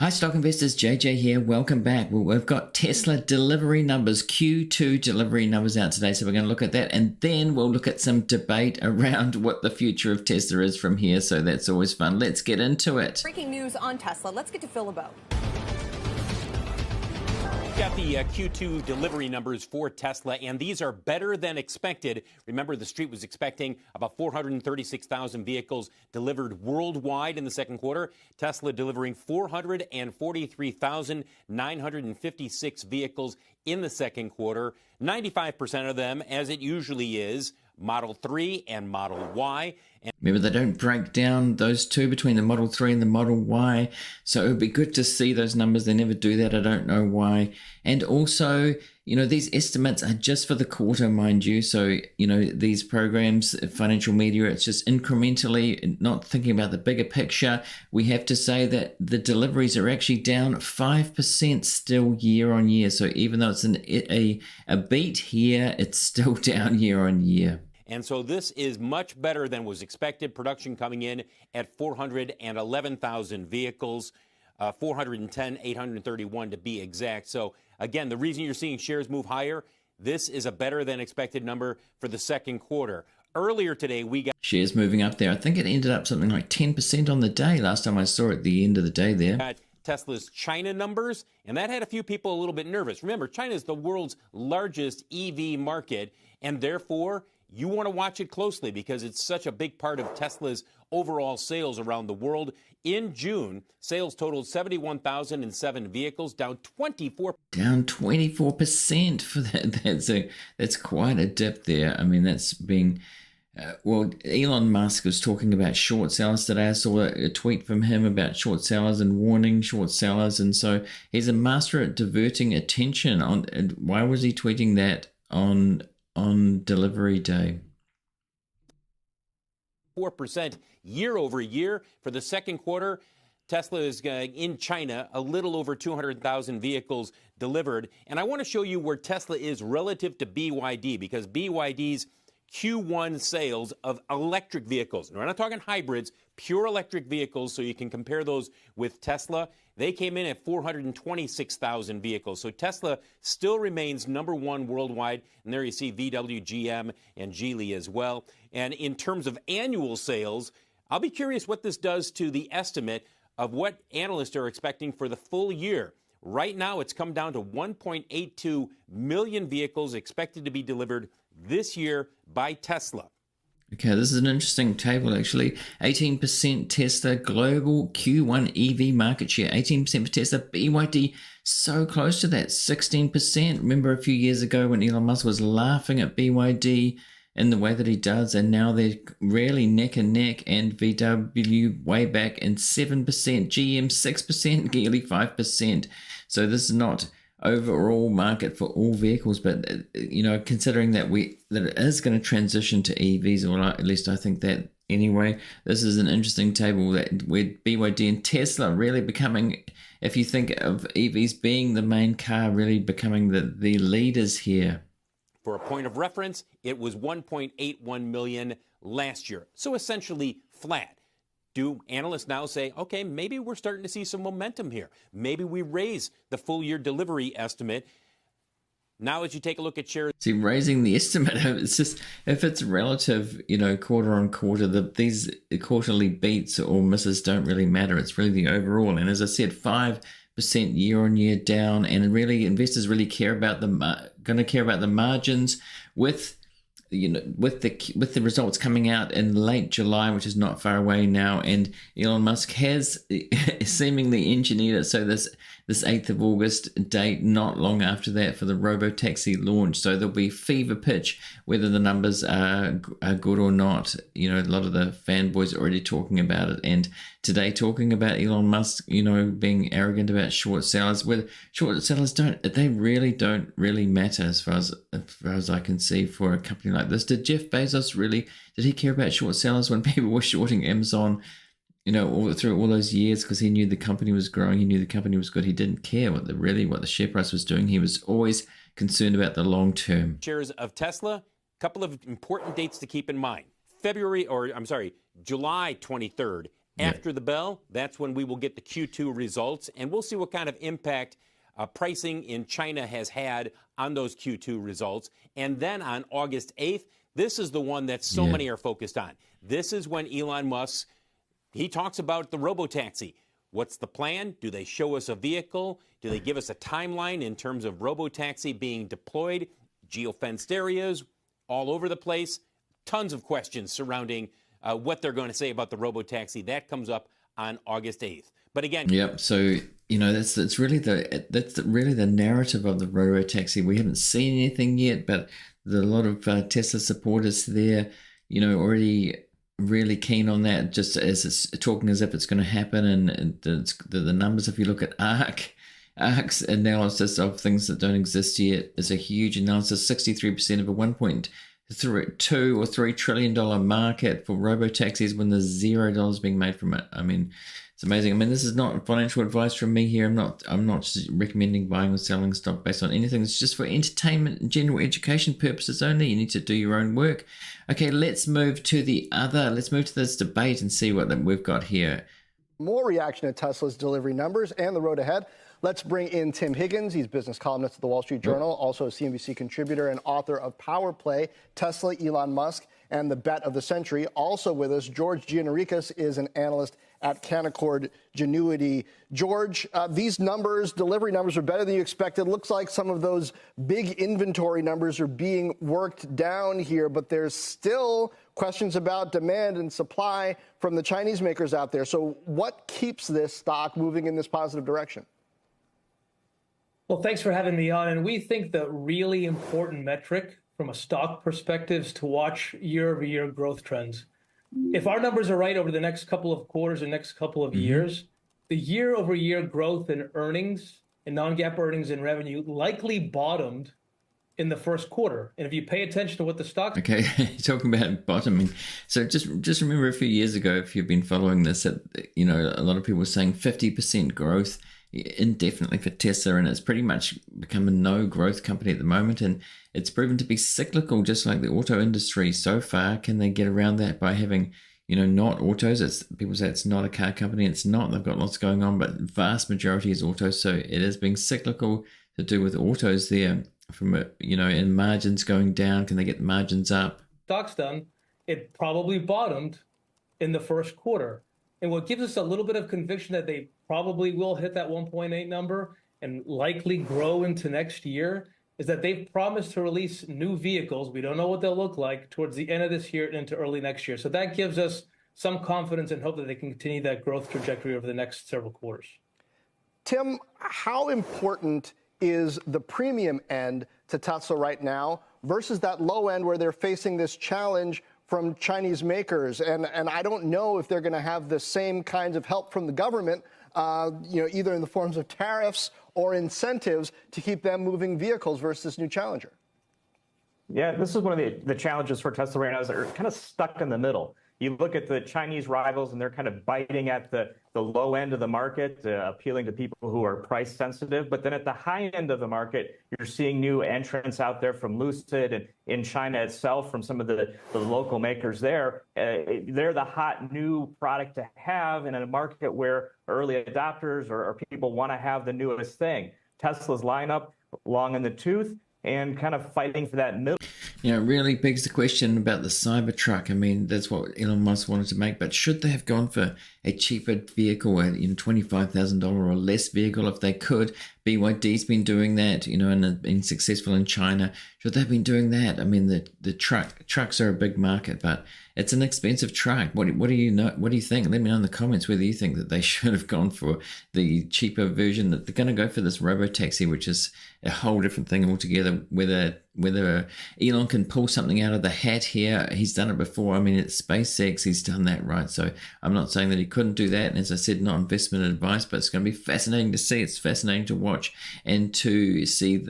Hi, stock investors. JJ here. Welcome back. Well, we've got Tesla delivery numbers, Q2 delivery numbers out today. So we're going to look at that, and then we'll look at some debate around what the future of Tesla is from here. So that's always fun. Let's get into it. Breaking news on Tesla. Let's get to Phil LeBeau. Got the Q2 delivery numbers for Tesla, and these are better than expected. Remember, the street was expecting about 436,000 vehicles delivered worldwide in the second quarter. Tesla delivering 443,956 vehicles in the second quarter. 95% of them, as it usually is, Model 3 and Model Y. Remember, they don't break down those two between the Model 3 and the Model Y. So it would be good to see those numbers. They never do that. I don't know why. And also, these estimates are just for the quarter, mind you. So, these programs, financial media, it's just incrementally, not thinking about the bigger picture. We have to say that the deliveries are actually down 5% still year on year. So even though it's a beat here, it's still down year on year. And so this is much better than was expected. Production coming in at 411,000 vehicles, 410,831 to be exact. So again, the reason you're seeing shares move higher, this is a better than expected number for the second quarter. Earlier today, we got shares moving up there. I think it ended up something like 10% on the day last time I saw it at the end of the day there. Tesla's China numbers, and that had a few people a little bit nervous. Remember, China is the world's largest EV market, and therefore you want to watch it closely because it's such a big part of Tesla's overall sales around the world. In June, sales totaled 71,007 vehicles, down 24%. Down 24% for that. That's quite a dip there. I mean, that's being... Elon Musk was talking about short sellers today. I saw a tweet from him about short sellers and warning short sellers. And so he's a master at diverting attention on. And why was he tweeting that on delivery day? 4% year over year for the second quarter. Tesla is in China, a little over 200,000 vehicles delivered. And I want to show you where Tesla is relative to BYD, because BYD's Q1 sales of electric vehicles, and we're not talking hybrids, pure electric vehicles, so you can compare those with Tesla. They came in at 426,000 vehicles. So Tesla still remains number one worldwide. And there you see VW, GM, and Geely as well. And in terms of annual sales, I'll be curious what this does to the estimate of what analysts are expecting for the full year. Right now, it's come down to 1.82 million vehicles expected to be delivered this year by Tesla. Okay, this is an interesting table actually. 18% Tesla global Q1 EV market share. 18% for Tesla. BYD so close to that, 16%. Remember a few years ago when Elon Musk was laughing at BYD in the way that he does, and now they're really neck and neck, and VW way back in 7%, GM 6%, Geely 5%. So this is not overall market for all vehicles, but considering that it is going to transition to EVs, or at least I think that anyway, this is an interesting table that where BYD and Tesla really becoming, if you think of EVs being the main car, really becoming the leaders here. For a point of reference, it was 1.81 million last year, so essentially flat. Do analysts now say, okay, maybe we're starting to see some momentum here? Maybe we raise the full year delivery estimate. Now, as you take a look at shares. See, raising the estimate, it's just, if it's relative, quarter on quarter, these quarterly beats or misses don't really matter. It's really the overall. And as I said, 5% year on year down, and really investors really care about going to care about the margins with the results coming out in late July, which is not far away now, and Elon Musk has seemingly engineered it so this 8th of August date, not long after that, for the robo-taxi launch. So there'll be fever pitch whether the numbers are good or not. A lot of the fanboys are already talking about it, and today talking about Elon Musk, being arrogant about short sellers. Where short sellers don't really matter as far as I can see for a company like this. Did Jeff Bezos did he care about short sellers when people were shorting Amazon? Through all those years, because he knew the company was growing, he knew the company was good. He didn't care what the share price was doing. He was always concerned about the long term. Shares of Tesla, a couple of important dates to keep in mind. July 23rd, After the bell, that's when we will get the Q2 results, and we'll see what kind of impact pricing in China has had on those Q2 results. And then on August 8th, this is the one that so many are focused on. This is when Elon Musk, he talks about the robotaxi. What's the plan? Do they show us a vehicle? Do they give us a timeline in terms of robotaxi being deployed? Geofenced areas all over the place. Tons of questions surrounding what they're going to say about the robotaxi. That comes up on August 8th. But again, yep. So that's really the narrative of the robotaxi. We haven't seen anything yet, but there's a lot of Tesla supporters there, already really keen on that. Just as it's talking as if it's going to happen, and the numbers. If you look at ARK's analysis of things that don't exist yet, is a huge analysis. 63% of a 1.2 or $3 trillion market for robotaxis when there's $0 being made from it. I mean, it's amazing. I mean, this is not financial advice from me here. I'm not recommending buying or selling stock based on anything. It's just for entertainment and general education purposes only. You need to do your own work. Okay, let's move to this debate and see what we've got here. More reaction to Tesla's delivery numbers and the road ahead. Let's bring in Tim Higgins. He's business columnist at the Wall Street Journal, also a CNBC contributor and author of Power Play, Tesla, Elon Musk, and the Bet of the Century. Also with us, George Gianarikas is an analyst at Canaccord Genuity. George, these delivery numbers are better than you expected. Looks like some of those big inventory numbers are being worked down here, but there's still questions about demand and supply from the Chinese makers out there. So what keeps this stock moving in this positive direction? Well, thanks for having me on. And we think the really important metric from a stock perspective is to watch year-over-year growth trends. If our numbers are right over the next couple of quarters and next couple of years, the year-over-year growth in earnings and non-GAAP earnings and revenue likely bottomed in the first quarter. And if you pay attention to what the stock... Okay, talking about bottoming. So just remember a few years ago, if you've been following this, that, a lot of people were saying 50% growth indefinitely for Tesla, and it's pretty much become a no growth company at the moment, and it's proven to be cyclical, just like the auto industry so far. Can they get around that by having, not autos? People say it's not a car company. It's not. They've got lots going on, but the vast majority is autos. So it is being cyclical to do with autos there. From and margins going down. Can they get the margins up? Stock's done. It probably bottomed in the first quarter. And what gives us a little bit of conviction that they probably will hit that 1.8 number and likely grow into next year is that they've promised to release new vehicles. We don't know what they'll look like towards the end of this year and into early next year. So that gives us some confidence and hope that they can continue that growth trajectory over the next several quarters. Tim, how important is the premium end to Tesla right now versus that low end where they're facing this challenge from Chinese makers? And I don't know if they're going to have the same kinds of help from the government, either in the forms of tariffs or incentives to keep them moving vehicles versus this new challenger. Yeah, this is one of the challenges for Tesla right now is they're kind of stuck in the middle. You look at the Chinese rivals and they're kind of biting at the low end of the market, appealing to people who are price sensitive. But then at the high end of the market, you're seeing new entrants out there from Lucid and in China itself from some of the local makers there. They're the hot new product to have in a market where early adopters or people want to have the newest thing. Tesla's lineup long in the tooth and kind of fighting for that middle. It really begs the question about the Cybertruck. I mean, that's what Elon Musk wanted to make, but should they have gone for a cheaper vehicle, a $25,000 or less vehicle if they could? BYD's been doing that, and been successful in China. Should they have been doing that? I mean, the trucks are a big market, but it's an expensive truck. What do you know? What do you think? Let me know in the comments whether you think that they should have gone for the cheaper version. That they're going to go for this robotaxi, which is a whole different thing altogether. Whether Elon can pull something out of the hat here, he's done it before. I mean, it's SpaceX, he's done that, right? So I'm not saying that he couldn't do that. And as I said, not investment advice, but it's going to be fascinating to see. It's fascinating to watch and to see,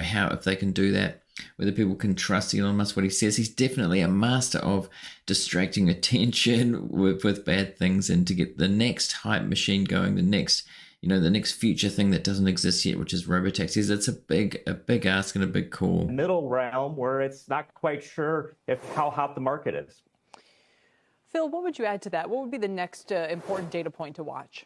how if they can do that, whether people can trust Elon Musk, what he says. He's definitely a master of distracting attention with bad things and to get the next hype machine going, the next future thing that doesn't exist yet, which is robotaxis. It's a big ask and a big call. Middle realm where it's not quite sure how hot the market is. Phil, what would you add to that? What would be the next important data point to watch?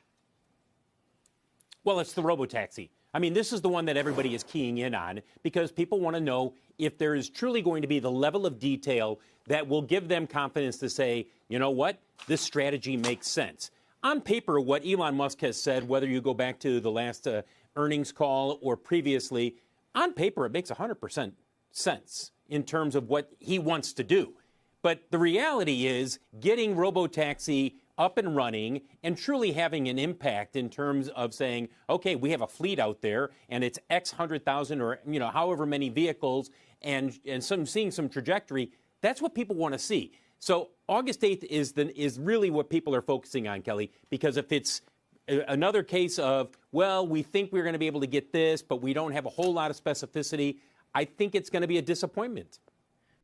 Well, it's the robotaxi. I mean, this is the one that everybody is keying in on because people want to know if there is truly going to be the level of detail that will give them confidence to say, you know what, this strategy makes sense. On paper, what Elon Musk has said, whether you go back to the last earnings call or previously, on paper, it makes 100% sense in terms of what he wants to do. But the reality is getting robotaxi up and running and truly having an impact in terms of saying, okay, we have a fleet out there and it's X 100,000 or, you know, however many vehicles and seeing some trajectory. That's what people want to see. So August 8th is really what people are focusing on, Kelly, because if it's another case of, well, we think we're going to be able to get this, but we don't have a whole lot of specificity, I think it's going to be a disappointment.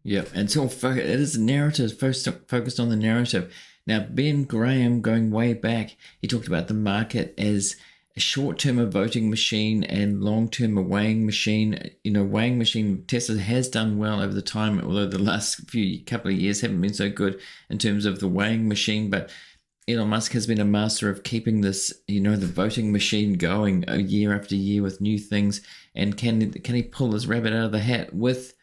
Yeah, and so it is narrative, focused on the narrative. Now, Ben Graham, going way back, he talked about the market as a short-term a voting machine and long-term a weighing machine. You know, weighing machine, Tesla has done well over the time, although the last couple of years haven't been so good in terms of the weighing machine. But Elon Musk has been a master of keeping this, you know, the voting machine going year after year with new things. And can he pull his rabbit out of the hat with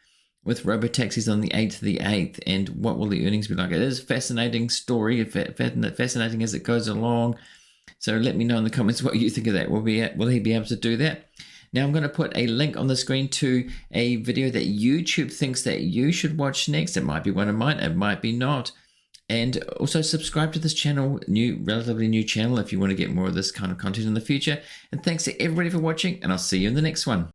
robotaxis on the 8th of the 8th, and what will the earnings be like? It is a fascinating story, fascinating as it goes along. So let me know in the comments what you think of that. Will he be able to do that? Now I'm going to put a link on the screen to a video that YouTube thinks that you should watch next. It might be one of mine, it might be not. And also subscribe to this channel, relatively new channel, if you want to get more of this kind of content in the future. And thanks to everybody for watching, and I'll see you in the next one.